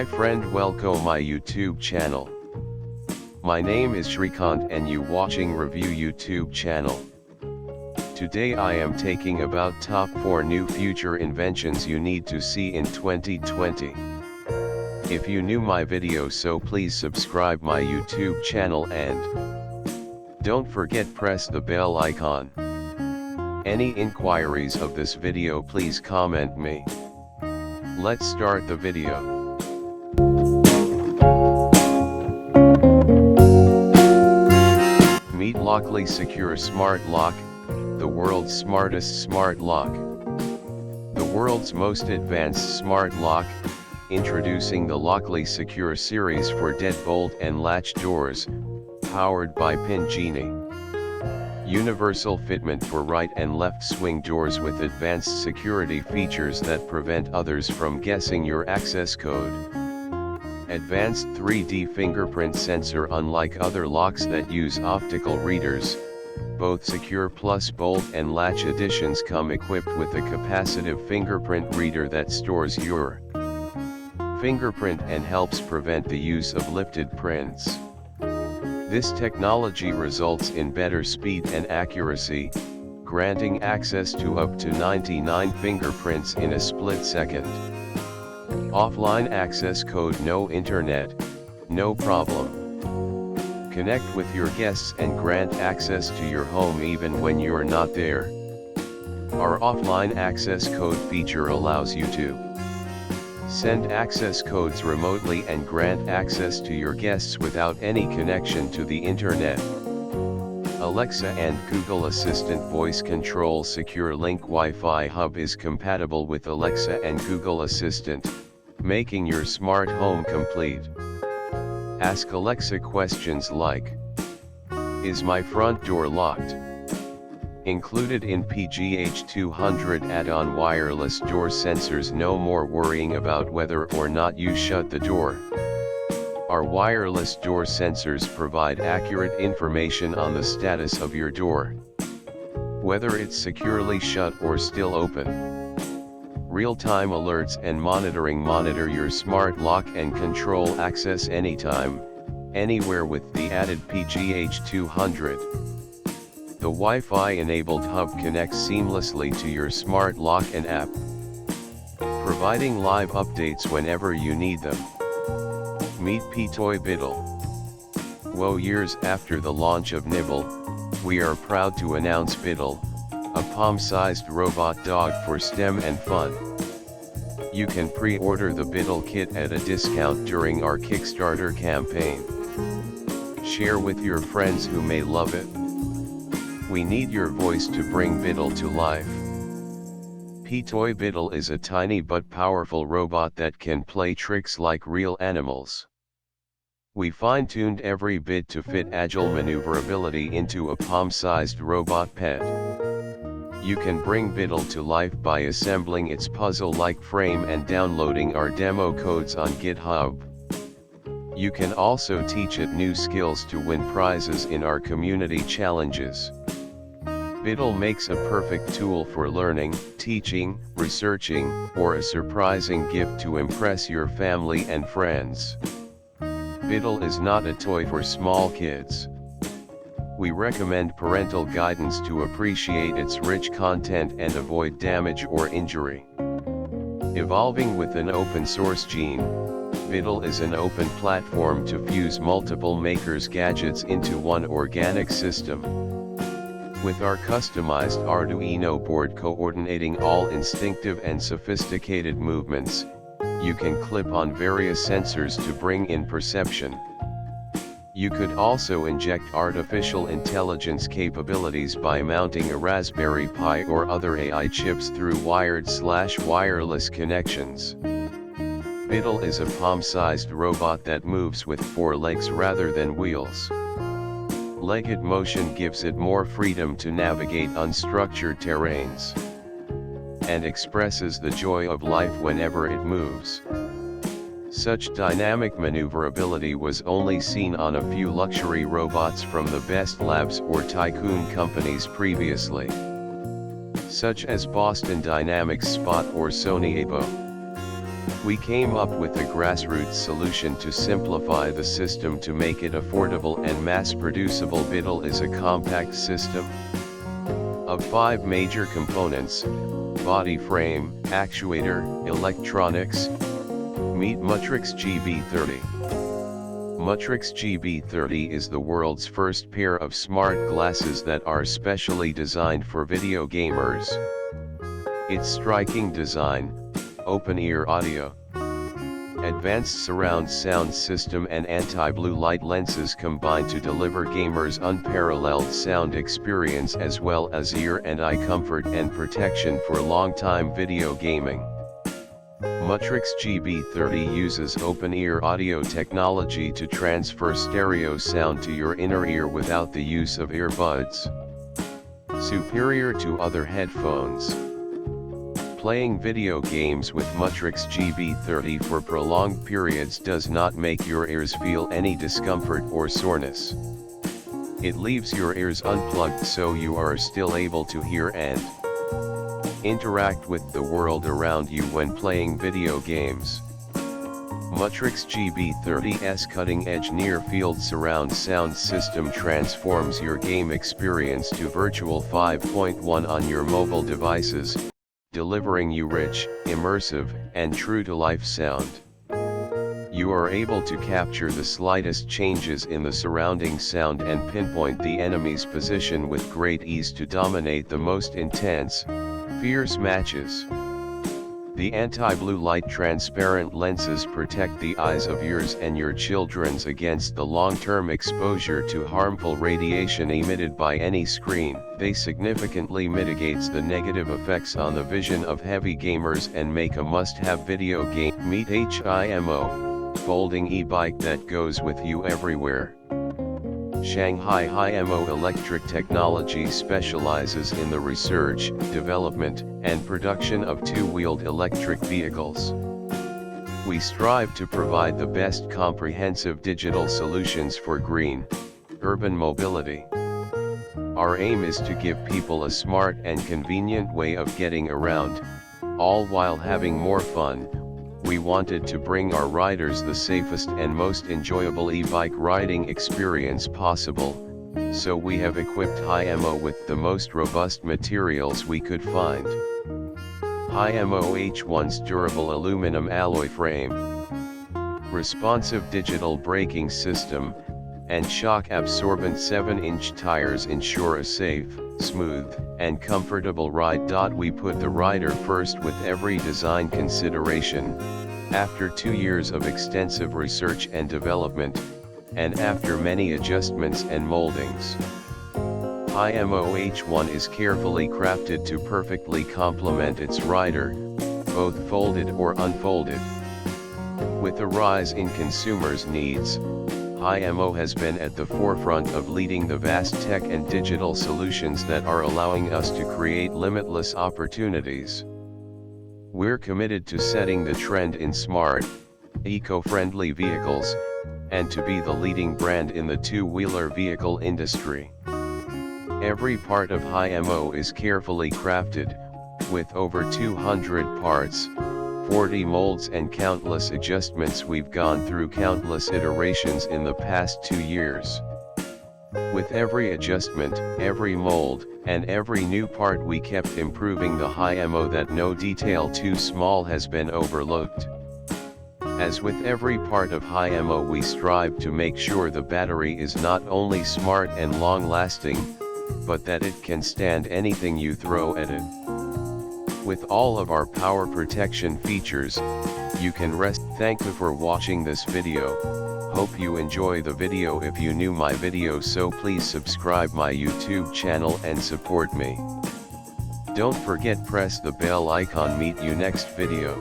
Hi friend, welcome my YouTube channel. My name is Shrikant and you watching review YouTube channel. Today I am taking about top 4 new future inventions you need to see in 2020. If you new my video, so please subscribe my YouTube channel and don't forget press the bell icon. Any inquiries of this video please comment me. Let's start the video. Meet Lockly Secure Smart Lock, the world's smartest smart lock. The world's most advanced smart lock, introducing the Lockly Secure series for deadbolt and latch doors, powered by PIN Genie. Universal fitment for right and left swing doors with advanced security features that prevent others from guessing your access code. Advanced 3D fingerprint sensor. Unlike other locks that use optical readers, both Secure Plus Bolt and Latch editions come equipped with a capacitive fingerprint reader that stores your fingerprint and helps prevent the use of lifted prints. This technology results in better speed and accuracy, granting access to up to 99 fingerprints in a split second. Offline access code. No internet, no problem. Connect with your guests and grant access to your home even when you're not there. Our offline access code feature allows you to send access codes remotely and grant access to your guests without any connection to the internet. Alexa and Google Assistant voice control. Secure Link Wi-Fi hub is compatible with Alexa and Google Assistant, making your smart home complete. Ask Alexa questions like, "Is my front door locked?" Included in PGH200 add-on wireless door sensors. No more worrying about whether or not you shut the door. Our wireless door sensors provide accurate information on the status of your door, whether it's securely shut or still open. Real-time alerts and monitoring. Monitor your smart lock and control access anytime, anywhere with the added PGH200. The Wi-Fi enabled hub connects seamlessly to your smart lock and app, providing live updates whenever you need them. Meet Petoi Bittle. Years after the launch of Nybble, we are proud to announce Bittle, a palm-sized robot dog for STEM and fun. You can pre-order the Bittle kit at a discount during our Kickstarter campaign. Share with your friends who may love it. We need your voice to bring Bittle to life. Petoi Bittle is a tiny but powerful robot that can play tricks like real animals. We fine-tuned every bit to fit agile maneuverability into a palm-sized robot pet. You can bring Bittle to life by assembling its puzzle-like frame and downloading our demo codes on GitHub. You can also teach it new skills to win prizes in our community challenges. Bittle makes a perfect tool for learning, teaching, researching, or a surprising gift to impress your family and friends. Bittle is not a toy for small kids. We recommend parental guidance to appreciate its rich content and avoid damage or injury. Evolving with an open source gene, Bittle is an open platform to fuse multiple makers' gadgets into one organic system. With our customized Arduino board coordinating all instinctive and sophisticated movements, you can clip on various sensors to bring in perception. You could also inject artificial intelligence capabilities by mounting a Raspberry Pi or other AI chips through wired/wireless connections. Bittle is a palm-sized robot that moves with 4 legs rather than wheels. Legged motion gives it more freedom to navigate unstructured terrains, and expresses the joy of life whenever it moves. Such dynamic maneuverability was only seen on a few luxury robots from the best labs or tycoon companies previously, such as Boston Dynamics Spot or Sony Abo. We came up with a grassroots solution to simplify the system to make it affordable and mass-producible. Bittle is a compact system of 5 major components: body frame, actuator, electronics. Meet Mutrics GB-30. Mutrics GB-30 is the world's first pair of smart glasses that are specially designed for video gamers. Its striking design, open-ear audio, advanced surround sound system and anti-blue light lenses combine to deliver gamers unparalleled sound experience as well as ear and eye comfort and protection for long-time video gaming. Mutrics GB-30 uses open-ear audio technology to transfer stereo sound to your inner ear without the use of earbuds. Superior to other headphones. Playing video games with Mutrics GB-30 for prolonged periods does not make your ears feel any discomfort or soreness. It leaves your ears unplugged so you are still able to hear and interact with the world around you when playing video games. Mutrics GB-30's cutting-edge near-field surround sound system transforms your game experience to Virtual 5.1 on your mobile devices, delivering you rich, immersive, and true-to-life sound. You are able to capture the slightest changes in the surrounding sound and pinpoint the enemy's position with great ease to dominate the most intense, fierce matches. The anti-blue light transparent lenses protect the eyes of yours and your children's against the long-term exposure to harmful radiation emitted by any screen. They significantly mitigates the negative effects on the vision of heavy gamers and make a must-have video game. Meet HiMo, folding e-bike that goes with you everywhere. Shanghai HiMo Electric Technology specializes in the research, development, and production of two-wheeled electric vehicles. We strive to provide the best comprehensive digital solutions for green, urban mobility. Our aim is to give people a smart and convenient way of getting around, all while having more fun. We wanted to bring our riders the safest and most enjoyable e-bike riding experience possible, so we have equipped HiMo with the most robust materials we could find. HiMo H1's durable aluminum alloy frame, responsive digital braking system, and shock-absorbent 7-inch tires ensure a safe, smooth, and comfortable ride. We put the rider first with every design consideration. After 2 years of extensive research and development, and after many adjustments and moldings, HiMo H1 is carefully crafted to perfectly complement its rider, both folded or unfolded. With a rise in consumers' needs, HiMo has been at the forefront of leading the vast tech and digital solutions that are allowing us to create limitless opportunities. We're committed to setting the trend in smart, eco-friendly vehicles, and to be the leading brand in the two-wheeler vehicle industry. Every part of HiMo is carefully crafted, with over 200 parts, 40 molds and countless adjustments. We've gone through countless iterations in the past 2 years. With every adjustment, every mold, and every new part we kept improving the HiMo that no detail too small has been overlooked. As with every part of HiMo, we strive to make sure the battery is not only smart and long-lasting, but that it can stand anything you throw at it. With all of our power protection features, you can rest. Thank you for watching this video. Hope you enjoy the video. If you knew my video, so please subscribe my YouTube channel and support me. Don't forget press the bell icon. Meet you next video.